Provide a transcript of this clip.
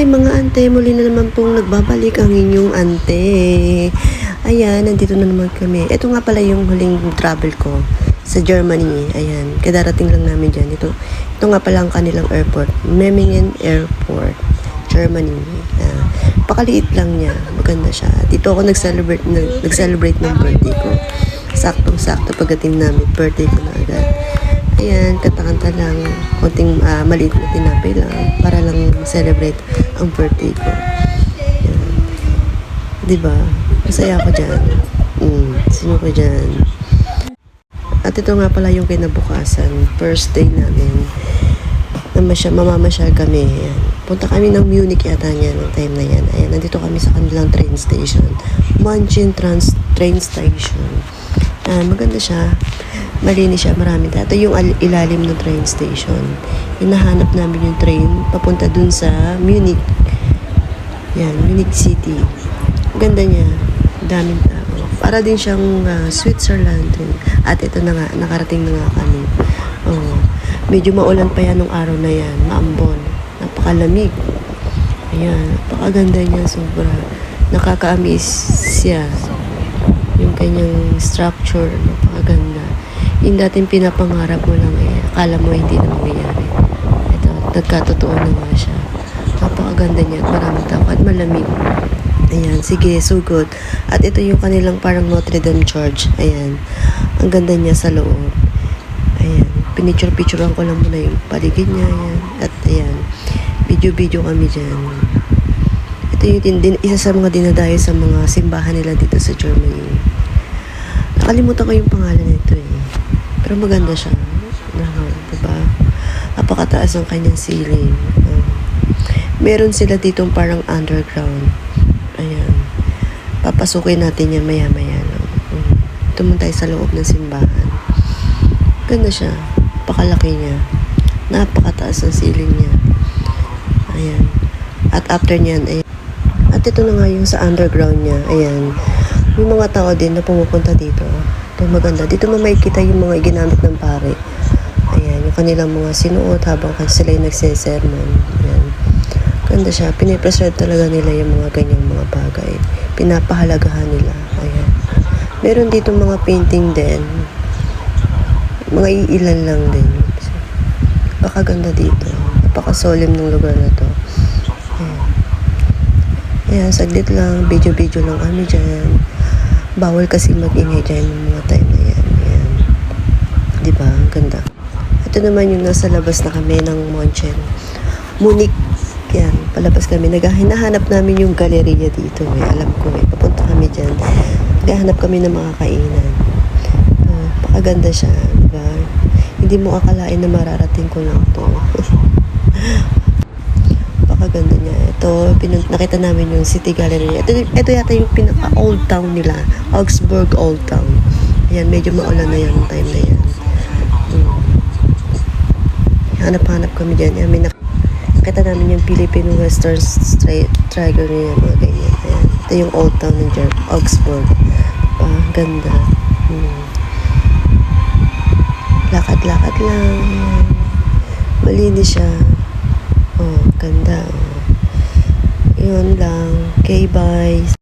Hi mga ante, muli na naman pong nagbabalik ang inyong ante. Ayan, nandito na naman kami. Ito nga pala yung huling travel ko sa Germany. Ayan, kadarating lang namin dyan. Ito nga pala ang kanilang airport, Memmingen Airport, Germany. Pakaliit lang niya, maganda siya. Dito ako nag-celebrate ng birthday ko. Saktong-sakto pagdating namin, birthday ko na agad. Ayan, kanta-kanta lang, konting maliit na tinapay lang para lang celebrate ang birthday ko. Ayan. Diba? Masaya ako dyan. Sino ko dyan? At ito nga pala yung kinabukasan, first day namin. Mamamasyal kami. Ayan. Punta kami ng Munich yata niya ng time na yan. Ayan, nandito kami sa kanilang train station. München train station. Maganda siya. Malinis siya, marami. Ito yung ilalim ng train station. Hinahanap namin yung train papunta dun sa Munich. Yan, Munich City. Ganda niya. Daming tao. Para din siyang Switzerland. At ito na nga, nakarating na nga kami. Medyo maulan pa yan nung araw na yan. Maambon. Napakalamig. Ayan, napakaganda niya. Sobra. Nakaka-amaze siya. Yung kanyang structure. Napakaganda. Yung dating pinapangarap mo lang akala mo hindi na mangyayari. Ito, nagkatotoo na nga siya. Napakaganda niya at maraming tao at malamig. Ayan, sige, so good. At ito yung kanilang parang Notre Dame Church. Ayan, ang ganda niya sa loob. Ayan, pinicture-picturean ko lang muna yung paligid niya. Ayan, at ayan, video-video kami dyan. Ito yung isa sa mga dinadayo sa mga simbahan nila dito sa Germany. Nakalimutan ko yung pangalan nito Pero maganda siya. Diba? Napakataas ang kanyang ceiling. Meron sila ditong parang underground. Ayan. Papasukin natin yan maya-maya. Tumun tayo sa loob ng simbahan. Ganda siya. Pakalaki niya. Napakataas ang ceiling niya. Ayan. At after niyan, ayan. At ito na nga yung sa underground niya. Ayan. May mga tao din na pumupunta dito. Ito maganda. Dito mo makikita yung mga ginamit ng pare. Ayan, yung kanilang mga sinuot habang sila yung nagsisermon. Ayan. Ganda siya. Pinipreserve talaga nila yung mga ganyang mga bagay. Pinapahalagahan nila. Ayan. Meron dito mga painting din. Mga iilan lang din. Napakaganda dito. Napakasolemn ng lugar na to. Ayan. Ayan, saglit lang. Video-video lang kami dyan. Bawal kasi mag-ingay dyan yung mga time na yan. Ayan. Diba? Ganda. Ito naman yung nasa labas na kami ng München. Munich. Yan. Palabas kami. Hinahanap namin yung galleria dito. Alam ko papunta kami dyan. Naghahanap kami ng mga kainan. Pakaganda siya. Diba? Hindi mo akalain na mararating ko lang to. Pakaganda niya. Ito, nakita namin yung City Gallery. Ito yata yung pinaka-old town nila. Augsburg Old Town. Ayan, medyo maulan na yan time na yan. Hanap-hanap kami dyan. Ayan, nakita namin yung Philippine Western Triangle niya. Mga ganyan. Ayan. Ito yung old town ng Augsburg. Ganda. Lakad-lakad lang. Ayan. Malinis siya. Ganda. Yun lang. Okay, bye.